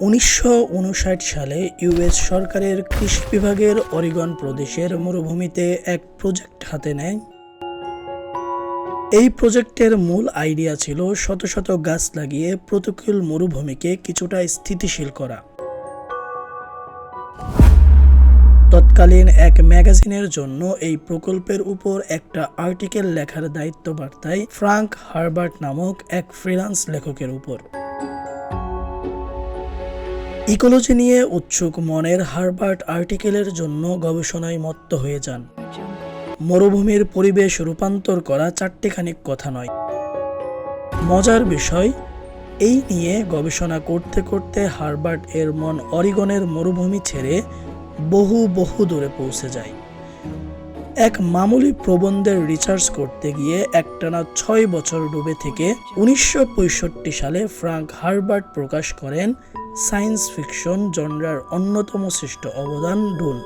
1959 সালে ইউএস সরকারের কৃষি বিভাগের অরিগন প্রদেশের মরুভূমিতে এক প্রজেক্ট হাতে নেয়। এই প্রজেক্টের মূল আইডিয়া ছিল শত শত গাছ লাগিয়ে প্রতিকূল মরুভূমিকে কিছুটা স্থিতিশীল করা। তৎকালীন এক ম্যাগাজিনের জন্য এই প্রকল্পের উপর একটা আর্টিকেল লেখার দায়িত্ব বর্তায় ফ্রাঙ্ক হারবার্ট নামক এক ফ্রিল্যান্স লেখকের উপর। ইকোলজি নিয়ে উৎসুক মনের হারবার্ট আর্টিকেলের জন্য গবেষণায় মত্ত হয়ে যান। মরুভূমির পরিবেশ রূপান্তর করা চারটিখানিক কথা নয়। মজার বিষয়, এই নিয়ে গবেষণা করতে করতে হারবার্ট এর মন অরিগনের মরুভূমি ছেড়ে বহু দূরে পৌঁছে যায়। এক মামুলি প্রবন্ধের রিসার্চ করতে গিয়ে একটানা 6 বছর ডুবে থেকে 1965 সালে ফ্রাঙ্ক হারবার্ট প্রকাশ করেন সায়েন্স ফিকশন জনরার অন্যতম শ্রেষ্ঠ অবদান ডুন।